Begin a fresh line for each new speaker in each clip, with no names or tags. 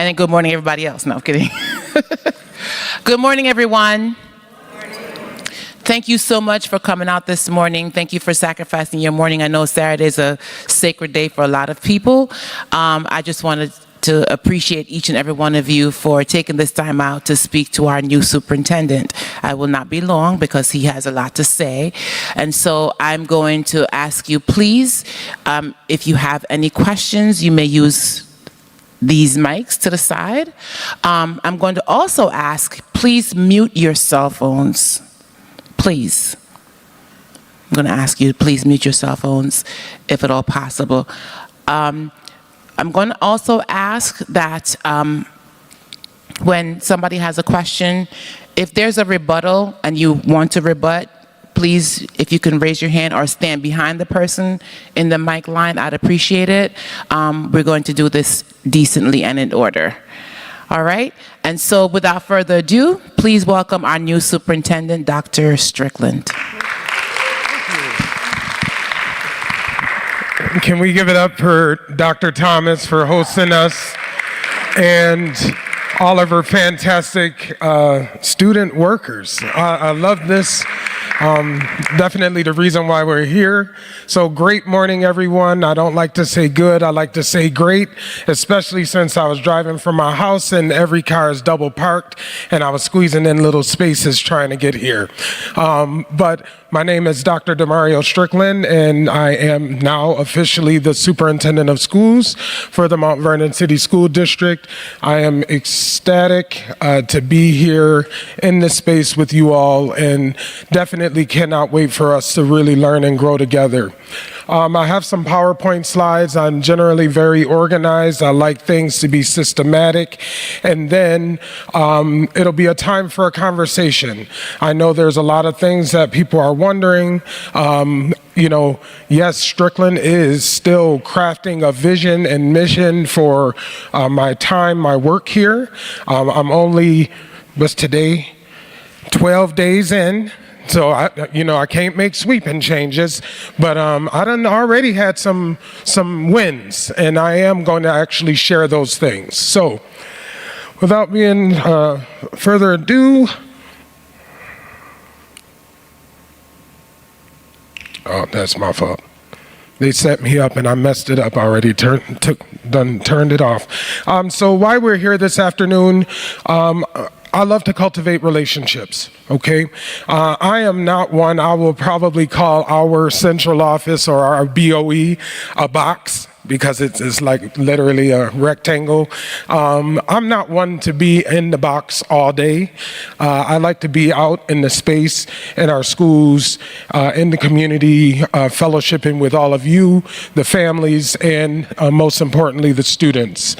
And then good morning, everybody else. No, I'm kidding. Good morning, everyone. Thank you so much for coming out this morning. Thank you for sacrificing your morning. I know Saturday is a sacred day for a lot of people. I just wanted to appreciate each and every one of you for taking this time out to speak to our new superintendent. I will not be long because he has a lot to say. And so I'm going to ask you, please, if you have any questions, you may use these mics to the side. I'm going to also ask, please mute your cell phones. Please. I'm going to ask you to please mute your cell phones if at all possible. I'm going to also ask that when somebody has a question, if there's a rebuttal and you want to rebut, please, if you can raise your hand or stand behind the person in the mic line, I'd appreciate it. We're going to do this decently and in order. All right? And so without further ado, please welcome our new superintendent, Dr. Strickland.
Can we give it up for Dr. Thomas for hosting us and all of her fantastic student workers. I love this. Definitely the reason why we're here. So great morning, everyone. I don't like to say good, I like to say great, especially since I was driving from my house and every car is double parked and I was squeezing in little spaces trying to get here. But my name is Dr. Demario Strickland, and I am now officially the superintendent of schools for the Mount Vernon City School District. I am ecstatic to be here in this space with you all, and definitely cannot wait for us to really learn and grow together. I have some PowerPoint slides. I'm generally very organized. I like things to be systematic. And then it'll be a time for a conversation. I know there's a lot of things that people are wondering. You know, yes, Strickland is still crafting a vision and mission for my time, my work here. I'm only, what's today? 12 days in. So, I can't make sweeping changes, but I done already had some wins, and I am going to actually share those things. So, without being further ado, oh, that's my fault. They set me up and I messed it up already, turned it off. So why we're here this afternoon, I love to cultivate relationships, okay? I am not one, I will probably call our central office or our BOE a box, because it's like literally a rectangle. I'm not one to be in the box all day. I like to be out in the space, in our schools, in the community, fellowshipping with all of you, the families, and most importantly, the students.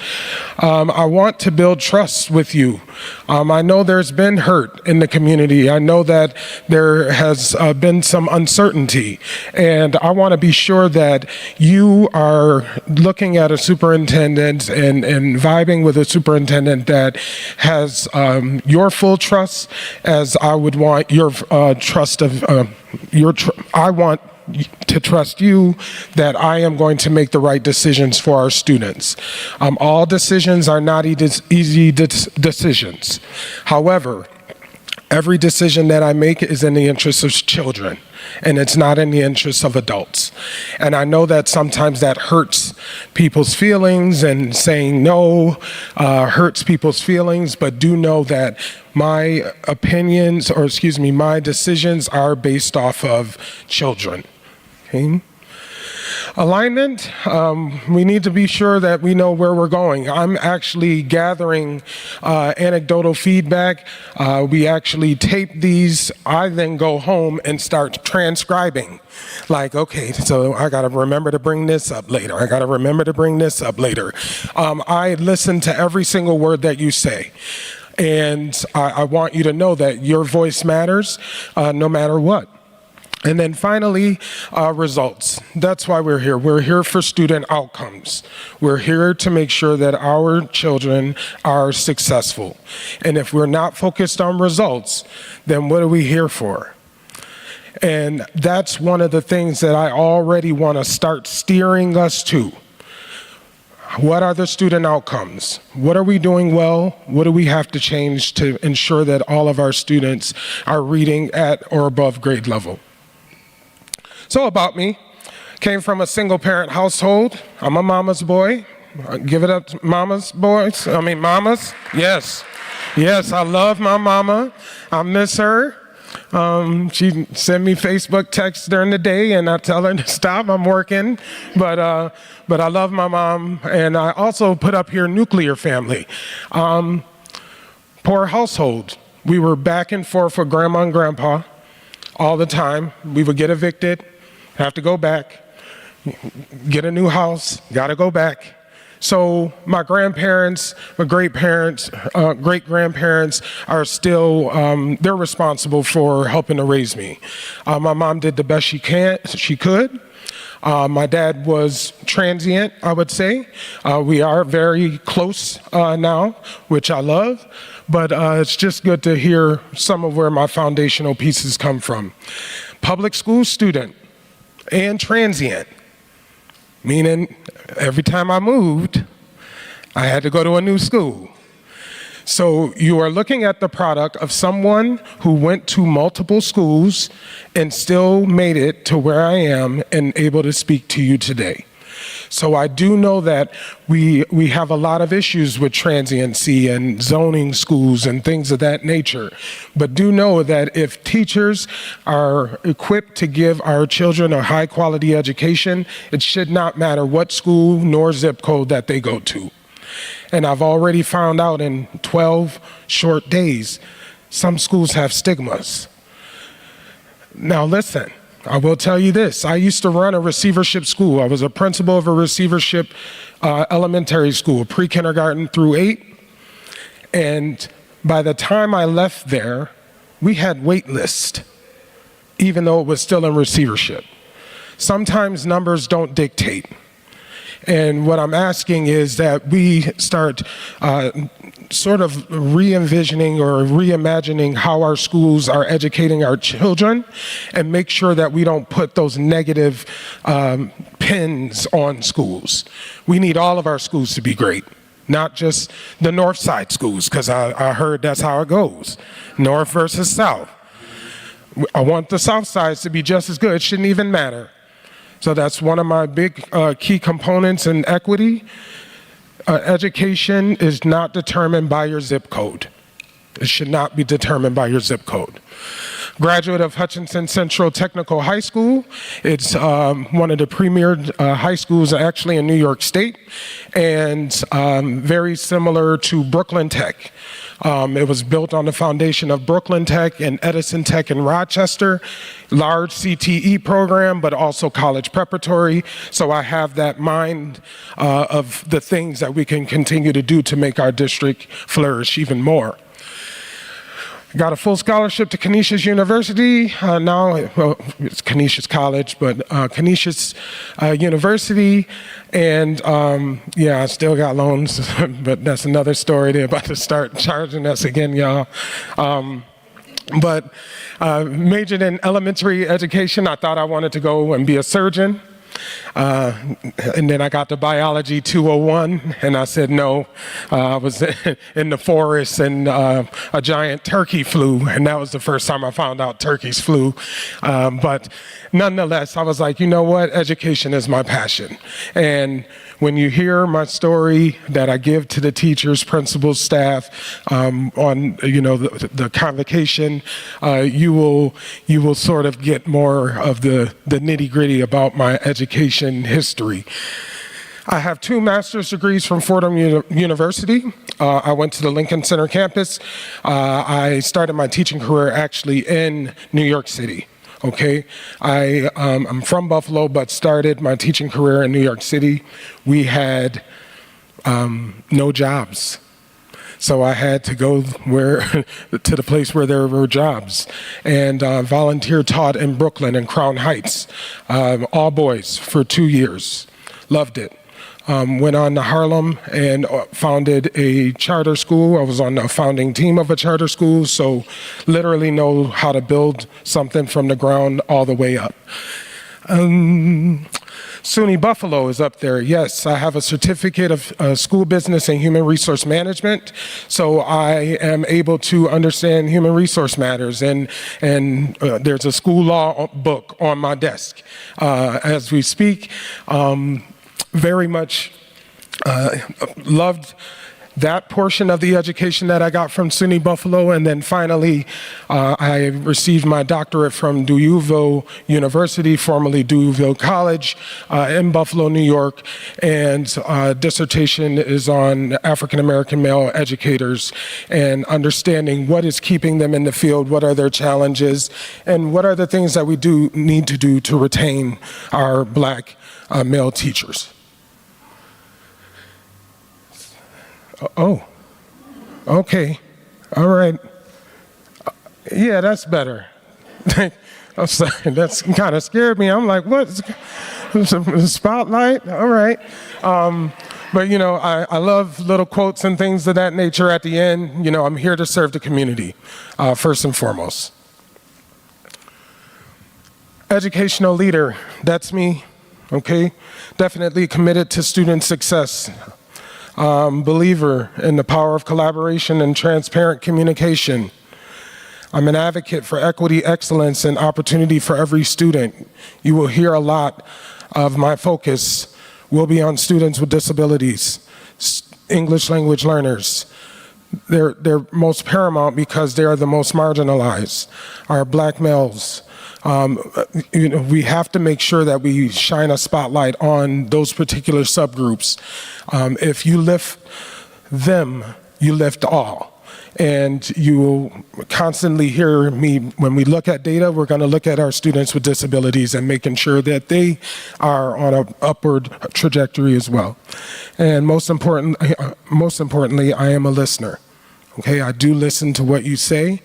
I want to build trust with you. I know there's been hurt in the community. I know that there has been some uncertainty, and I want to be sure that you are looking at a superintendent and vibing with a superintendent that has your full trust, as I would want your trust of I want to trust you that I am going to make the right decisions for our students. All decisions are not easy decisions. However, every decision that I make is in the interest of children, and it's not in the interest of adults. And I know that sometimes that hurts people's feelings, and saying no hurts people's feelings, but do know that my opinions, or excuse me, my decisions are based off of children. Okay? Alignment, we need to be sure that we know where we're going. I'm actually gathering anecdotal feedback. We actually tape these. I then go home and start transcribing. Like, okay, so I got to remember to bring this up later. I got to remember to bring this up later. I listen to every single word that you say. And I want you to know that your voice matters no matter what. And then finally, results. That's why we're here. We're here for student outcomes. We're here to make sure that our children are successful. And if we're not focused on results, then what are we here for? And that's one of the things that I already want to start steering us to. What are the student outcomes? What are we doing well? What do we have to change to ensure that all of our students are reading at or above grade level? So about me, came from a single parent household. I'm a mama's boy. Give it up to mama's boys. Mamas. Yes. Yes, I love my mama. I miss her. She send me Facebook texts during the day, and I tell her to stop. I'm working, but I love my mom. And I also put up here nuclear family. Poor household. We were back and forth with grandma and grandpa all the time. We would get evicted, have to go back, get a new house, gotta go back. So my grandparents, my great-grandparents are still, they're responsible for helping to raise me. My mom did the best she could. My dad was transient, I would say. We are very close now, which I love, but it's just good to hear some of where my foundational pieces come from. Public school student and transient. Meaning, every time I moved, I had to go to a new school. So you are looking at the product of someone who went to multiple schools and still made it to where I am and able to speak to you today. So I do know that we have a lot of issues with transiency and zoning schools and things of that nature. But do know that if teachers are equipped to give our children a high quality education, it should not matter what school nor zip code that they go to. And I've already found out in 12 short days, some schools have stigmas. Now listen. I will tell you this, I used to run a receivership school. I was a principal of a receivership elementary school, pre-kindergarten through 8. And by the time I left there, we had wait lists, even though it was still in receivership. Sometimes numbers don't dictate. And what I'm asking is that we start sort of re-envisioning or reimagining how our schools are educating our children and make sure that we don't put those negative pins on schools. We need all of our schools to be great, not just the north side schools, because I heard that's how it goes, north versus south. I want the south sides to be just as good. It shouldn't even matter. So that's one of my big key components in equity. Education is not determined by your zip code. It should not be determined by your zip code. Graduate of Hutchinson Central Technical High School. It's one of the premier high schools actually in New York State, and very similar to Brooklyn Tech. It was built on the foundation of Brooklyn Tech and Edison Tech in Rochester, large CTE program, but also college preparatory. So I have that mind of the things that we can continue to do to make our district flourish even more. Got a full scholarship to Canisius University. Well, it's Canisius College, but Canisius University. And yeah, I still got loans, but that's another story. They're about to start charging us again, y'all. But majored in elementary education. I thought I wanted to go and be a surgeon. And then I got to biology 201, and I said no. I was in the forest, and a giant turkey flew, and that was the first time I found out turkeys flew. But nonetheless, I was like, you know what? Education is my passion. And when you hear my story that I give to the teachers, principals, staff on the convocation, you will sort of get more of the nitty-gritty about my education history. I have 2 master's degrees from Fordham University. I went to the Lincoln Center campus. I started my teaching career actually in New York City. Okay, I'm from Buffalo, but started my teaching career in New York City. We had no jobs. So I had to go to the place where there were jobs, and volunteer taught in Brooklyn and Crown Heights, all boys for 2 years. Loved it. Went on to Harlem and founded a charter school. I was on the founding team of a charter school, so literally know how to build something from the ground all the way up. SUNY Buffalo is up there. Yes, I have a certificate of school business and human resource management, so I am able to understand human resource matters, and there's a school law book on my desk as we speak. Very much loved that portion of the education that I got from SUNY Buffalo, and then finally I received my doctorate from Deweyville University, formerly Deweyville College, in Buffalo, New York, and dissertation is on African American male educators and understanding what is keeping them in the field, what are their challenges, and what are the things that we do need to do to retain our Black male teachers. Oh, okay, all right. Yeah, that's better. I'm sorry, that's kind of scared me. I'm like, what? Spotlight? All right. But you know, I love little quotes and things of that nature at the end. You know, I'm here to serve the community, first and foremost. Educational leader, that's me, okay? Definitely committed to student success. Believer in the power of collaboration and transparent communication. I'm an advocate for equity, excellence, and opportunity for every student. You will hear a lot of my focus will be on students with disabilities, English language learners. They're most paramount because they are the most marginalized, our Black males. You know, we have to make sure that we shine a spotlight on those particular subgroups. If you lift them, you lift all. And you will constantly hear me, when we look at data, we're going to look at our students with disabilities and making sure that they are on an upward trajectory as well. And most importantly, I am a listener. Okay, I do listen to what you say.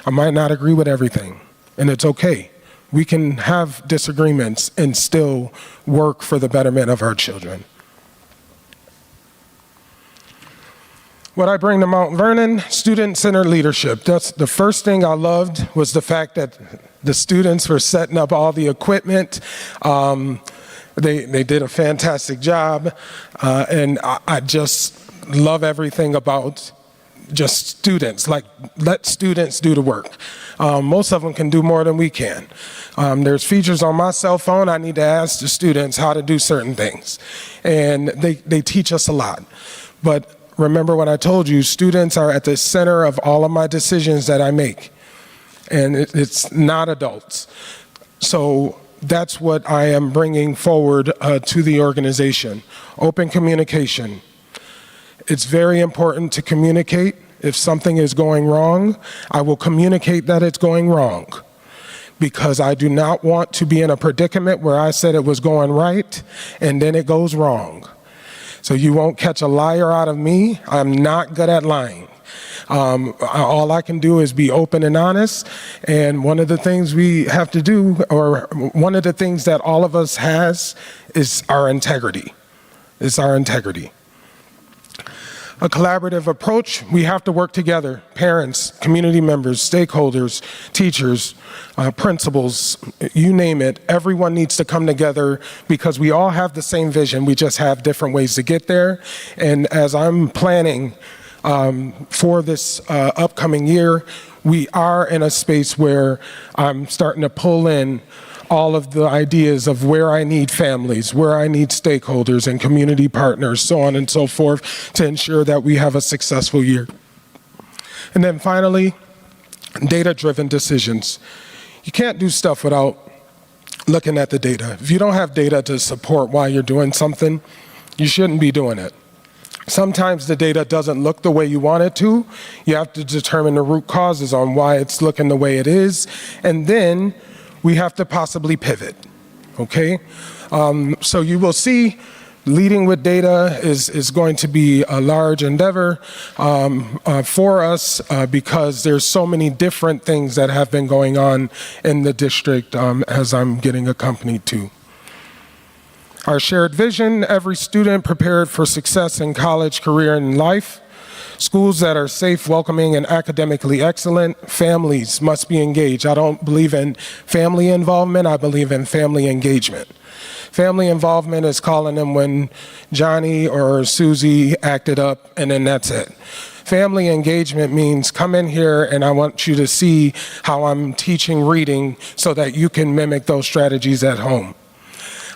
I might not agree with everything, and it's okay. We can have disagreements and still work for the betterment of our children. What I bring to Mount Vernon, student-centered leadership. That's the first thing I loved, was the fact that the students were setting up all the equipment. They did a fantastic job, and I just love everything about just students. Like, let students do the work. Most of them can do more than we can. There's features on my cell phone. I need to ask the students how to do certain things, and they teach us a lot. But remember what I told you, students are at the center of all of my decisions that I make, and it's not adults. So that's what I am bringing forward to the organization. Open communication. It's very important to communicate. If something is going wrong, I will communicate that it's going wrong, because I do not want to be in a predicament where I said it was going right and then it goes wrong. So you won't catch a liar out of me. I'm not good at lying. All I can do is be open and honest. And one of the things we have to do, or one of the things that all of us has, is our integrity. It's our integrity. A collaborative approach, we have to work together. Parents, community members, stakeholders, teachers, principals, you name it. Everyone needs to come together because we all have the same vision. We just have different ways to get there. And as I'm planning for this upcoming year, we are in a space where I'm starting to pull in all of the ideas of where I need families, where I need stakeholders and community partners, so on and so forth, to ensure that we have a successful year. And then finally, data-driven decisions. You can't do stuff without looking at the data. If you don't have data to support why you're doing something, you shouldn't be doing it. Sometimes the data doesn't look the way you want it to. You have to determine the root causes on why it's looking the way it is, and then we have to possibly pivot, okay? So you will see leading with data is going to be a large endeavor for us because there's so many different things that have been going on in the district as I'm getting accompanied to. Our shared vision, every student prepared for success in college, career, and life. Schools that are safe, welcoming, and academically excellent, families must be engaged. I don't believe in family involvement, I believe in family engagement. Family involvement is calling them when Johnny or Susie acted up, and then that's it. Family engagement means come in here and I want you to see how I'm teaching reading so that you can mimic those strategies at home.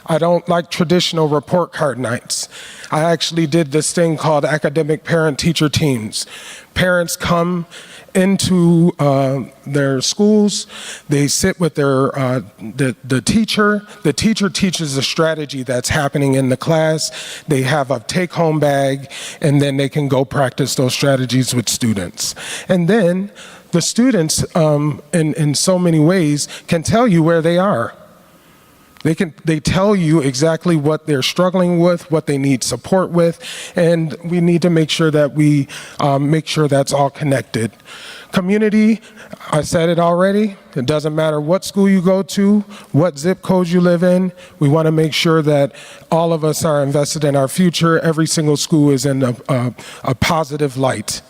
I don't like traditional report card nights. I actually did this thing called academic parent-teacher teams. Parents come into their schools, they sit with their the teacher. The teacher teaches a strategy that's happening in the class. They have a take-home bag, and then they can go practice those strategies with students. And then the students, in so many ways, can tell you where they are. They tell you exactly what they're struggling with, what they need support with, and we need to make sure that we make sure that's all connected. Community, I said it already, it doesn't matter what school you go to, what zip code you live in, we want to make sure that all of us are invested in our future. Every single school is in a positive light.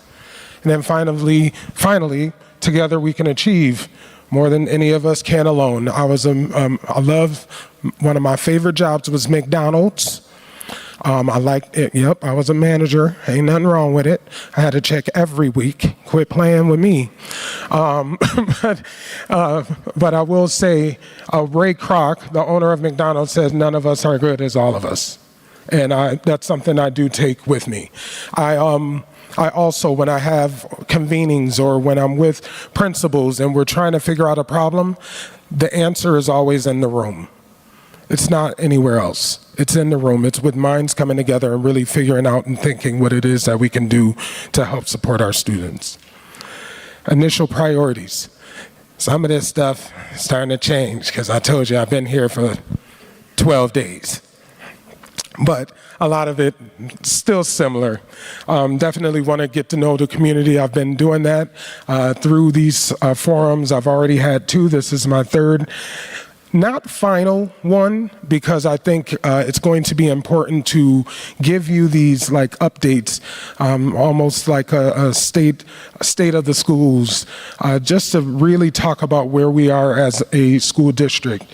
And then finally, together we can achieve more than any of us can alone. I love, one of my favorite jobs was McDonald's. I liked it, yep, I was a manager, ain't nothing wrong with it. I had to check every week, quit playing with me. But I will say, Ray Kroc, the owner of McDonald's, says none of us are good as all of us. And that's something I do take with me. I also, when I have convenings or when I'm with principals and we're trying to figure out a problem, the answer is always in the room. It's not anywhere else. It's in the room. It's with minds coming together and really figuring out and thinking what it is that we can do to help support our students. Initial priorities. Some of this stuff is starting to change because I told you I've been here for 12 days. But a lot of it still similar. Definitely want to get to know the community. I've been doing that through these forums. I've already had 2. This is my 3rd. Not final one, because I think it's going to be important to give you these like updates, almost like a state of the schools, just to really talk about where we are as a school district.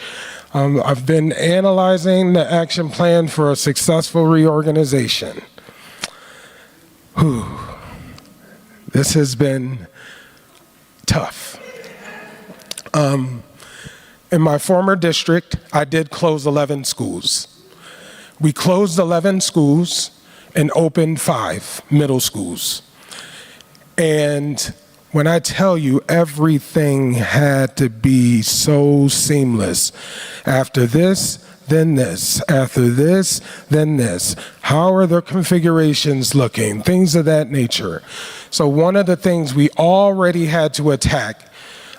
I've been analyzing the action plan for a successful reorganization. Whew. This has been tough. In my former district, I did close 11 schools. We closed 11 schools and opened 5 middle schools. And when I tell you everything had to be so seamless, after this, then this, after this, then this. How are the configurations looking? Things of that nature. So one of the things we already had to attack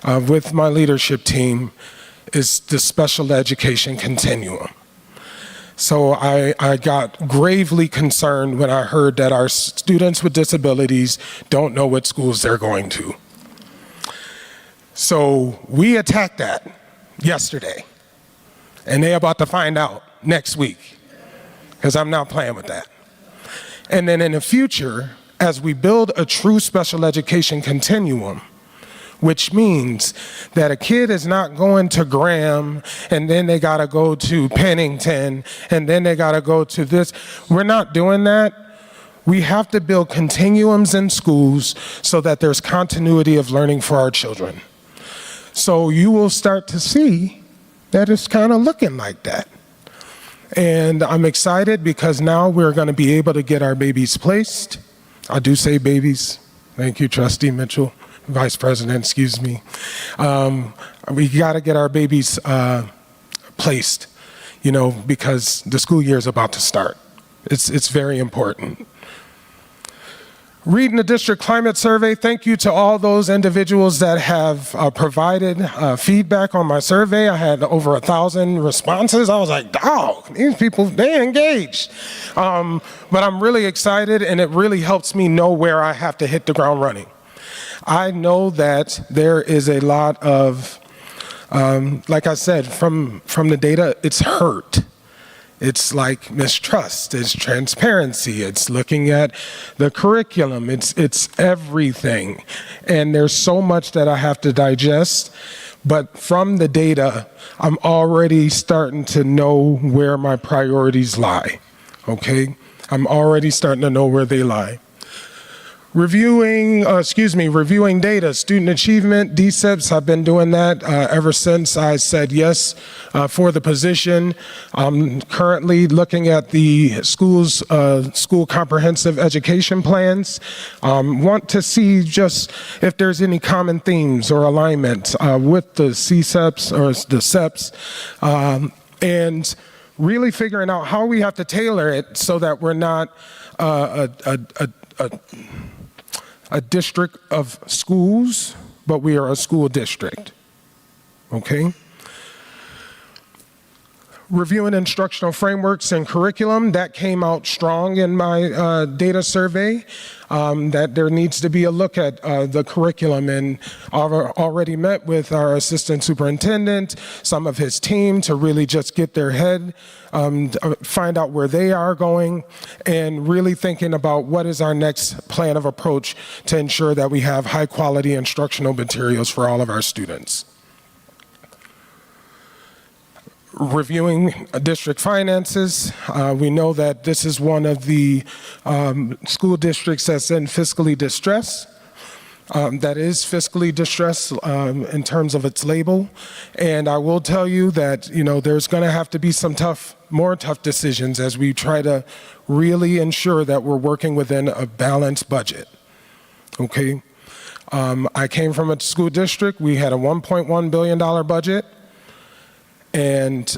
with my leadership team is the special education continuum. So I got gravely concerned when I heard that our students with disabilities don't know what schools they're going to. So we attacked that yesterday, and they're about to find out next week, because I'm not playing with that. And then in the future, as we build a true special education continuum, which means that a kid is not going to Graham and then they gotta go to Pennington and then they gotta go to this. We're not doing that. We have to build continuums in schools so that there's continuity of learning for our children. So you will start to see that it's kind of looking like that. And I'm excited because now we're gonna be able to get our babies placed. I do say babies. Thank you, Trustee Mitchell. Vice President, excuse me. We got to get our babies placed, because the school year is about to start. It's very important. Reading the district climate survey, thank you to all those individuals that have provided feedback on my survey. I had over 1,000 responses. I was like, dog, these people, they engaged. But I'm really excited, and it really helps me know where I have to hit the ground running. I know that there is a lot of, like I said, from the data, it's hurt. It's like mistrust, it's transparency, it's looking at the curriculum, it's everything. And there's so much that I have to digest, but from the data, I'm already starting to know where my priorities lie, okay? I'm already starting to know where they lie. Reviewing data, student achievement, DSIPs, I've been doing that ever since I said yes for the position. I'm currently looking at the school comprehensive education plans. Want to see just if there's any common themes or alignment with the CSEPs or the SEPs, and really figuring out how we have to tailor it so that we're not a district of schools, but we are a school district, okay? Reviewing instructional frameworks and curriculum, that came out strong in my data survey, that there needs to be a look at the curriculum, and I've already met with our assistant superintendent, some of his team, to really just get their head, find out where they are going, and really thinking about what is our next plan of approach to ensure that we have high quality instructional materials for all of our students. Reviewing district finances, we know that this is one of the school districts that's in fiscally distress. That is fiscally distressed in terms of its label. And I will tell you that, there's going to have to be some more tough decisions as we try to really ensure that we're working within a balanced budget. Okay? I came from a school district. We had a $1.1 billion budget. And